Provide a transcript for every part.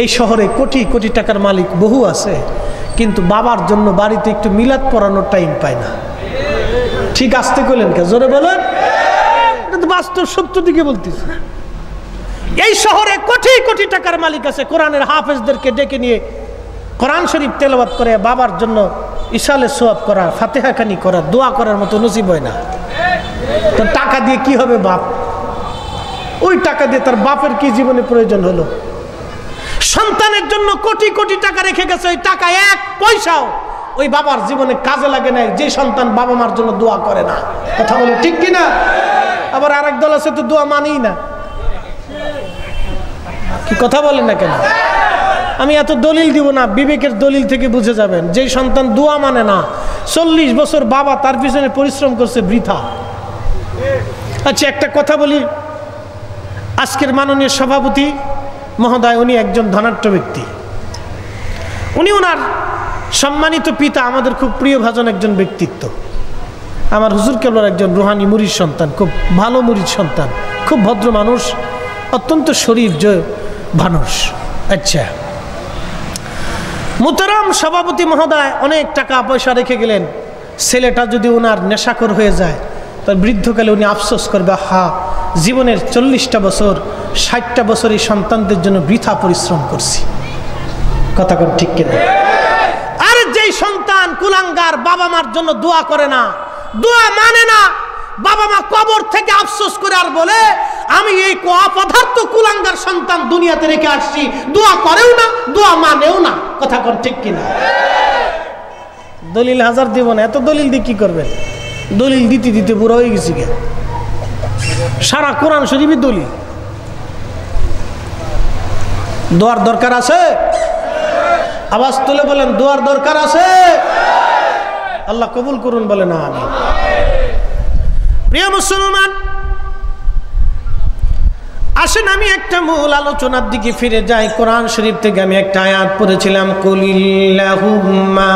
এই শহরে কোটি কোটি টাকার মালিক বহু আছে, কিন্তু বাবার জন্য বাড়িতে একটু মিলাদ পড়ানোর টাইম পায় না। ঠিক আসতে কইলেন কে? জোরে বলেন। এটা তো বাস্তব সত্য দিকে বলতেছি। এই শহরে কোটি কোটি টাকার মালিক আছে, কোরআনের হাফেজদেরকে ডেকে নিয়ে কোরআন শরীফ তেলাওয়াত করে বাবার জন্য ইশালে সোয়াব করা, ফাতিহা খানি করা, দোয়া করার মতো নসিব হয় না। তো টাকা দিয়ে কি হবে বাপ? ওই টাকা দিয়ে তার বাপের কি জীবনে প্রয়োজন হলো? সন্তানের জন্য কোটি কোটি টাকা রেখে গেছে, ওই টাকা এক পয়সাও ওই বাবার জীবনে কাজে লাগে নাই, যে সন্তান বাবা মার জন্য দোয়া করে না। কথা বলে ঠিক কিনা? আবার আরেক দল আছে তো দোয়া মানেই না। কি কথা বলেন না কেন? আমি এত দলিল দিব না, বিবেকের দলিল থেকে বুঝে যাবেন। যে সন্তান দোয়া মানে না, 40 বছর বাবা তার পিছনে পরিশ্রম করছে বৃথা। আচ্ছা, একটা কথা বলি, আজকের মাননীয় সভাপতি মহোদয়, উনি একজন ধনাঢ্য ব্যক্তি। উনি ওনার সম্মানিত পিতা, আমাদের খুব প্রিয়ভাজন একজন ব্যক্তিত্ব। আমার হুজুর কেবলার একজন রুহানি মুরিদ সন্তান, খুব ভালো মুরিদ সন্তান, খুব ভদ্র মানুষ, অত্যন্ত শরীফ মানুষ। আচ্ছা, মুহতারাম সভাপতি মহোদয় অনেক টাকা পয়সা রেখে গেলেন। ছেলেটা যদি ওনার নেশাখোর হয়ে যায়, তার বৃদ্ধকালে উনি আফসোস করবে, হা, জীবনের 40টা বছর 60টা বছর এই সন্তানদের জন্য বৃথা পরিশ্রম করছি। কথা কোন ঠিক কিনা? আর যেই সন্তান কুলাঙ্গার বাবা মার জন্য দোয়া করে না, দোয়া মানে না, বাবা মা কবর থেকে আফসোস করে আর বলে, আমি এই অপদার্থ কুলাঙ্গার সন্তান দুনিয়াতে রেখে আসছি, দোয়া করেও না, দোয়া মানেও না। কথা কোন ঠিক কিনা? দলিল হাজার দিব না, এত দলিল দিয়ে কি করবেন? দলিল দিতে দিতে বুড়ো হয়ে গেছি গে। সারা কোরআন শরীফই দলিল। দোয়ার দরকার আছে? আওয়াজ তুলে বলেন, দোয়ার দরকার আছে? আল্লাহ কবুল করুন, বলে না আমি। প্রিয় মুসলমান, আসেন আমি একটা মূল আলোচনার দিকে ফিরে যাই। কোরআন শরীফ থেকে আমি একটা আয়াত পড়েছিলাম, কুলিল্লাহুম্মা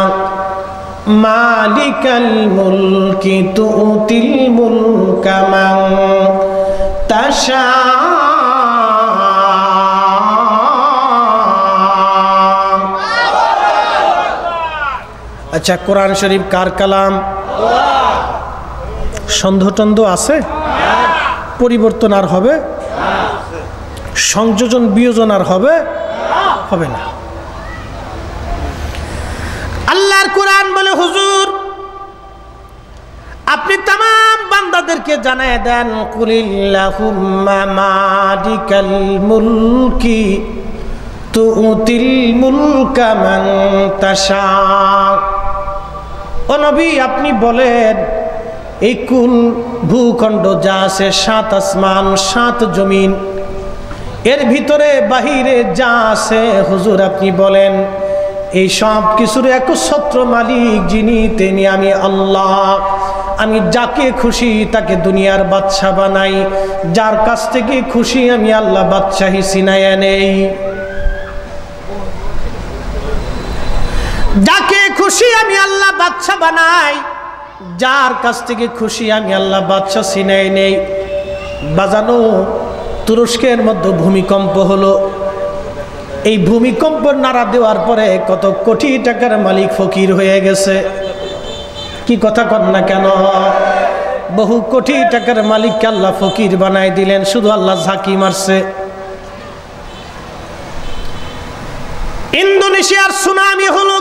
মালিকাল মুলকি তুতিল মুলকা মান তাশা। আচ্ছা, কোরআন শরীফ কার কালাম? সন্দেহ টন্দেহ আছে? পরিবর্তন আর হবে? সংযোজন বিয়োজন আর হবে? হবে না। আল্লাহর কোরআন বলে, হুজুর আপনি तमाम বান্দাদেরকে জানায় দেন, কুলিল্লাহুম্মা মালিকাল মুলকি তুতিল মুলকা মান তাশা। ও নবী, আপনি বলেন, এই কুল ভূখণ্ড যা আছে, 7 আসমান 7 জমিন, এর ভিতরে বাহিরে যা আছে, হুজুর আপনি বলেন, এই সব কিছুর একচ্ছত্র মালিক যিনি, তিনি আমি আল্লাহ। আমি যাকে খুশি তাকে দুনিয়ার বাদশা বানাই, যার কাছ থেকে খুশি আমি আল্লাহ বাদশাহী ছিনাইয়া নেই। যাকে খুশি আমি আল্লাহ বাদশা বানাই, যার কাছ থেকে খুশি আমি আল্লাহ বাদশা ছিনাই নেই। বাজানো, তুরস্কের মধ্যে ভূমিকম্প হলো। এই ভূমিকম্প নাড়া দেওয়ার পরে কত কোটি টাকার মালিক ফকির হয়ে গেছে। কি কথা কন না কেন? বহু কোটি টাকার মালিককে আল্লাহ ফকির বানাই দিলেন, শুধু আল্লাহ ঝাঁকি মারছে। ইন্দোনেশিয়ার সুনামি হলো,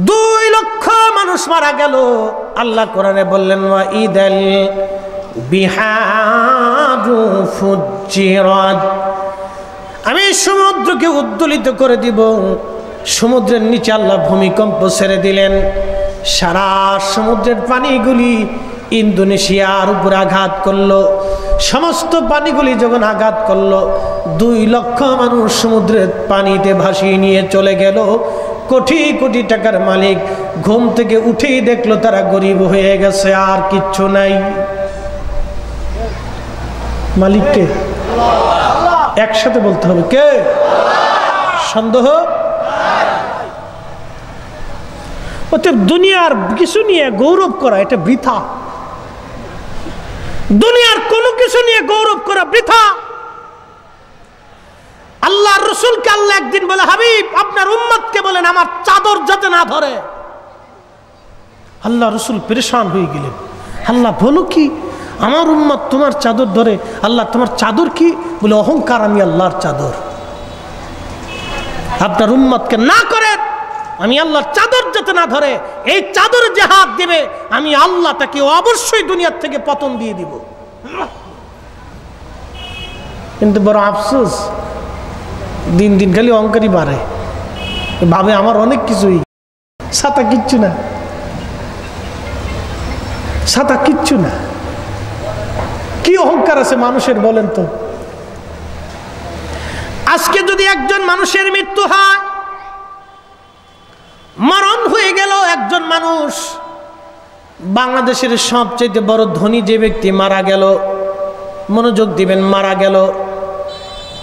2 লক্ষ মানুষ মারা গেল। আল্লাহ কোরআনে বললেন, ওয়াইদাল বিহারু ফুজ্জিরাত, আমি সমুদ্রকে উদ্দোলিত করে দিব। সমুদ্রের নিচে আল্লাহ ভূমিকম্প ছেড়ে দিলেন। সারা সমুদ্রের পানিগুলি ইন্দোনেশিয়ার উপর আঘাত করলো। সমস্ত পানিগুলি যখন আঘাত করলো, 2 লক্ষ মানুষ সমুদ্রের পানিতে ভাসিয়ে নিয়ে চলে গেল। কোটি কোটি টাকার মালিক ঘুম থেকে উঠেই দেখলো তারা গরিব হয়ে গেছে, আর কিচ্ছু নাই। মালিককে একসাথে বলতে হবে, কে? সন্দেহ? অতএব দুনিয়ার কিছু নিয়ে গৌরব করা এটা বৃথা। দুনিয়ার কোনো কিছু নিয়ে গৌরব করা বৃথা। আল্লাহ রসুলকে আল্লাহ একদিন বলে, হাবিব আপনার উম্মতকে বলেন আমার চাদর যাতে না ধরে। আল্লাহ রসুল পেরেশান হয়ে গেলেন, আল্লাহ বলো কি, আমার উম্মত তোমার চাদর ধরে? আল্লাহ তোমার চাদর কি? বলে অহংকার, আমি আল্লাহর চাদর। আপনার উম্মতকে না করেন, আমি আল্লাহর চাদর যাতে না ধরে, এই চাদর যে হাত দেবে আমি আল্লাহ তাকে অবশ্যই দুনিয়ার থেকে পতন দিয়ে দিব। কিন্তু বড় আফসোস, দিন দিন খালি অহংকারই বাড়ে, ভাবে আমার অনেক কিছুই, ছাতা কিচ্ছু না, ছাতা কিচ্ছু না। কি অহংকার আছে মানুষের বলেন তো? আজকে যদি একজন মানুষের মৃত্যু হয়, মরণ হয়ে গেল একজন মানুষ, বাংলাদেশের সবচেয়ে বড় ধনী যে ব্যক্তি মারা গেল, মনোযোগ দিবেন, মারা গেল,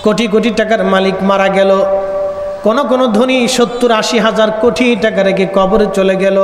কোটি কোটি টাকার মালিক মারা গেল, কোন কোন ধনী 70-80 হাজার কোটি টাকা রেখে কবরে চলে গেল,